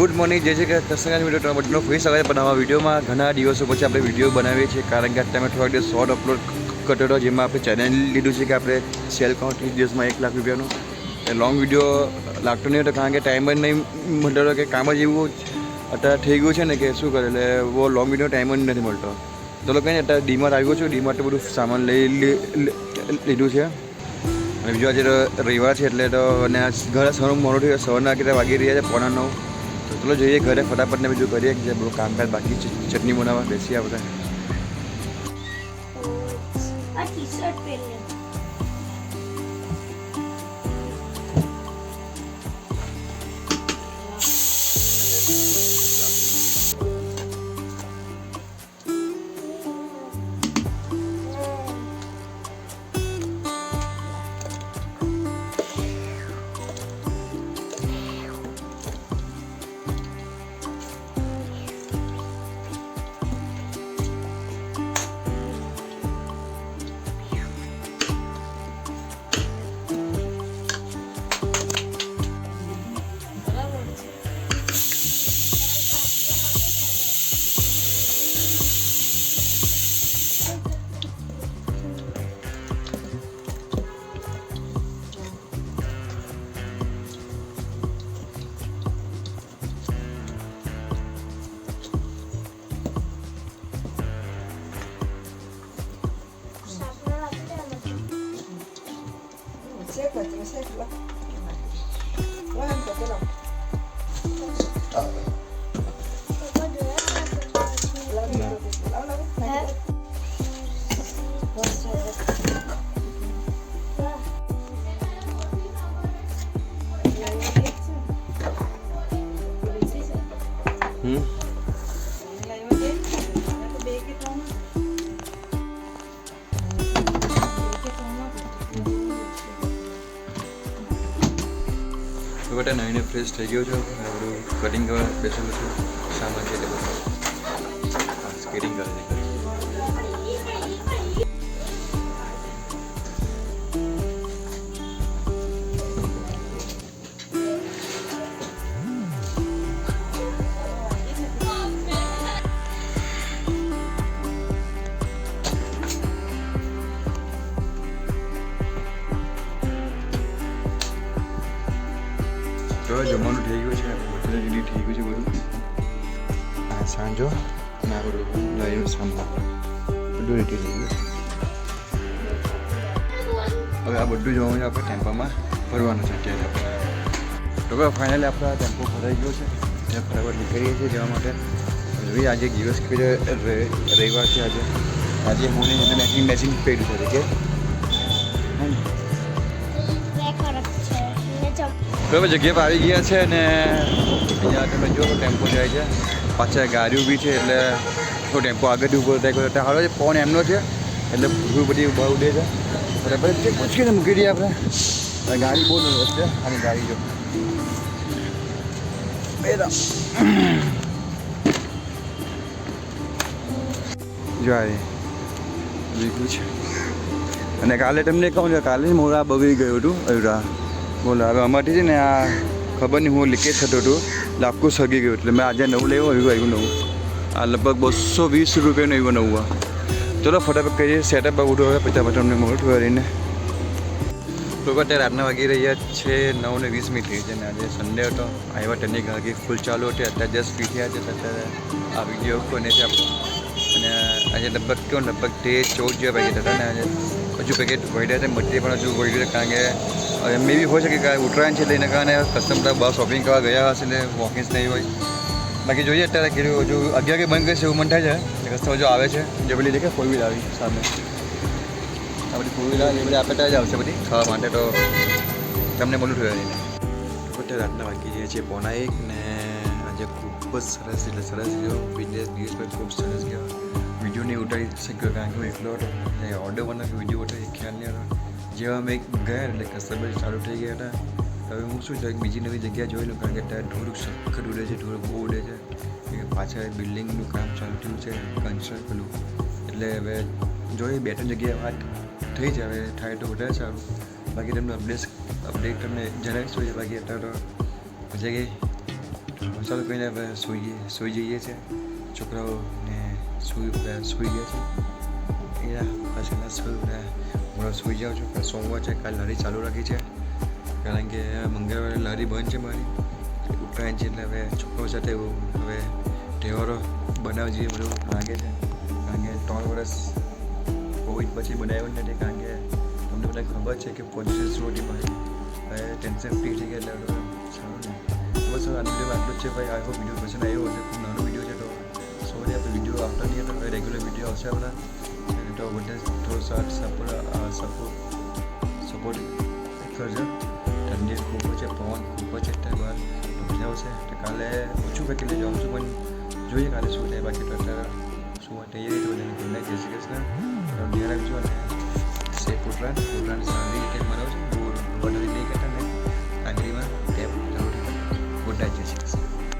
Good morning જય શ્રી કૃષ્ણ મિત્રો તમે બધાનો ફરી સ્વાગત બનાવવા વિડીયોમાં ઘણા દિવસો પછી આપણે વિડીયો બનાવીએ છીએ કારણ કે અત્યારે થોડાક દિવસ શોર્ટ અપલોડ કર્યો હતો જેમાં આપણે ચેનલ લીધું છે કે આપણે સેલ કાઉન્ટ 30 દિવસમાં 1 લાખ રૂપિયાનું એ લોંગ વિડીયો લાગતો નહીં હતો કારણ કે ટાઈમ જ નહીં મળતો હતો કે કામ જ એવું અત્યારે થઈ ગયું છે ને કે શું કરે એટલે બહુ લોંગ વિડીયો ટાઈમ જ નથી મળતો. ચલો કંઈ નહીં અત્યારે ડીમાર્ટ આવ્યો છું. ડીમાર્ટ બધું સામાન લીધું છે અને બીજું આજે રવિવાર છે એટલે તો અને ઘરે સવારનું મોડું થયું સવારના કેટલા વાગી રહ્યા છે 8:45. તો ચલો જોઈએ ઘરે ફટાફટ ને બીજું કરીએ જે બધું કામકાજ બાકી છે ચટણી બનાવવા બેસી આપણે. તો બેટા નવીને ફ્રેશ થઈ ગયો છું અને બધું કટિંગ કરવા બેસેલું છું સામાન છે એટલે બધું સ્કેટિંગ કરે છે. તો જમવાનું થઈ ગયું છે હોટેલ રેડી થઈ ગયું છે બધું આ સાંજો અને આ બધું લઈને સાંભળ બધું રેડી થઈ ગયું છે. હવે આ બધું જોવાનું આપણે ટેમ્પામાં ભરવાનું છે અત્યારે આપણે. તો હવે ફાઇનલી આપણા ટેમ્પો ભરાઈ ગયો છે ત્યાં ફટાફટ નીકળીએ છીએ જવા માટે. હવે આજે દિવસ રવિવાર છે આજે હું મેચિંગ પહેર્યું છે કે તો હવે જગ્યા પર આવી ગયા છે અને અહીંયા તમે જો ટેમ્પો જાય છે પાછળ ગાડી ઊભી છે એટલે તો ટેમ્પો આગળથી ઊભો થાય એટલે હાલો છે ફોન એમનો છે એટલે ભૂલ બધી ઊભા ઉડે છે બરાબર તે પૂછીને મૂકી દઈએ આપણે. ગાડી બહુ નર્વસ છે અને ગાડી જો જાય બીજું છે. અને કાલે તમને કહું છું કાલે જ મોડા બગડી ગયું હતું અયુરા બોલો. હવે અમારથી છે ને આ ખબર નહીં હું લીકેજ થતું હતું એટલે આખું સગી ગયું એટલે મેં આજે નવું લેવું આવ્યું નવું આ લગભગ 220 રૂપિયાનું આવ્યું નવું. ચલો ફટાફટ કરીએ સેટઅપ ઉઠો હવે પછી તમને મોટું કરીને. તો અત્યારે રાતના વાગી રહ્યા છે 9:20 થઈ છે અને આજે સન્ડે હતો આવ્યા ટેનિક વાગી ફૂલ ચાલુ હતી અત્યારે જસ્ટ ફ્રી થયા છે અત્યારે આ વિડીયો બને છે આપણો. અને આજે લગભગ કેવું લગભગ 13-14 જેવા પેકેટ હતા ને આજે હજુ પેકેટ વળ્યા છે મટીરિયલ પણ હજુ વળ્યું છે કારણ કે એમ બી હોય શકે કે ઉત્તરાયણ છે એટલે એના કારણે કસ્ટમર બહાર શોપિંગ કરવા ગયા હશે એટલે વોકિંગ્સ નહીં હોય. બાકી જોઈએ અત્યારે કે હજુ 11 કે બંધ કરશે એવું મન થાય છે કસ્ટમર જો આવે છે જે પેલી દેખે 4 વ્હીલ આવી સામે આ બધી 4 વ્હીલ એ બધી આપણે જ આવશે બધી ખાવા માટે તો તમને બોલું થયું અત્યારે રાતના વાગી જાય છે 1:45 ને આજે ખૂબ જ સરસ એટલે સરસ ગયો દિવસ પર ખૂબ સરસ ગયો. વિડીયો નહીં ઉતારી શક્યો કારણ કે હું એકલો હતો ઓર્ડર બનાવ્યો વિડીયો ઉતારી ખ્યાલ નહીં હતો. જેવા મેં ગયા એટલે કસ્ટમર ચાલુ થઈ ગયા હતા. હવે હું શું છે બીજી નવી જગ્યા જોઈ લઉં કારણ કે ત્યાં ઢોર સખત ઉડે છે ઢોર બહુ ઉડે છે પાછળ બિલ્ડિંગનું કામ ચાલુ થયું છે કન્સ્ટ્રક્ટ પેલું એટલે હવે જોઈએ 2-3 જગ્યાએ વાત થઈ છે. હવે થાય તો વધારે સારું. બાકી તમને અપડેટ તમને જણાવીશું. બાકી અત્યારે તો પછી ગઈ ચાલો કહીને હવે સૂઈ જઈએ છીએ. છોકરાઓને સૂઈ ગયા છે એના પાછળના સૂઈ જાઉં છું. સોમવાર છે, કાલે લારી ચાલુ રાખી છે કારણ કે મંગળવારે લારી બંધ છે મારી. ઉત્તરાયણ છે એટલે હવે છોકરાઓ સાથે હવે તહેવારો બનાવવા જઈએ બધું લાગે છે કારણ કે 3 વર્ષ કોવિડ પછી બનાવ્યું નથી કારણ કે તમને બધા ખબર છે કે પોઝિશન શું હતી મારી. હવે ટેન્શન ફ્રી થઈ ગયા એટલે સારું ને. બસ આ વિડીયોમાં આટલું જ છે ભાઈ. આખો વિડીયો પસંદ આવ્યો હશે. ખૂબ નાનો વિડીયો છે તો સોરી આપણે વિડીયો આવતા નહીં હતો. રેગ્યુલર વિડીયો આવશે આપણા તો બધા થોડો સપોર્ટ કરજો. ઠંડી ખૂબ છે, પવન ખૂબ છે, બહાર મજા આવશે. તો કાલે ઓછું પેકેજ લઈ જાઉં છું પણ જોઈએ કાલે શું થાય. બાકી તો અત્યારે શું તૈયારી તો બધાની ગુડ નાઇટ, જય શ્રી કૃષ્ણ. ધ્યાન રાખજો અને સેફ ઉત્તરાયણ સારી રીતે મનાવજો. બહુ વધારે નહીં કરતા ને આગળીમાં ટેપ જરૂરી. ગુડ નાઇટ, જય શ્રી કૃષ્ણ.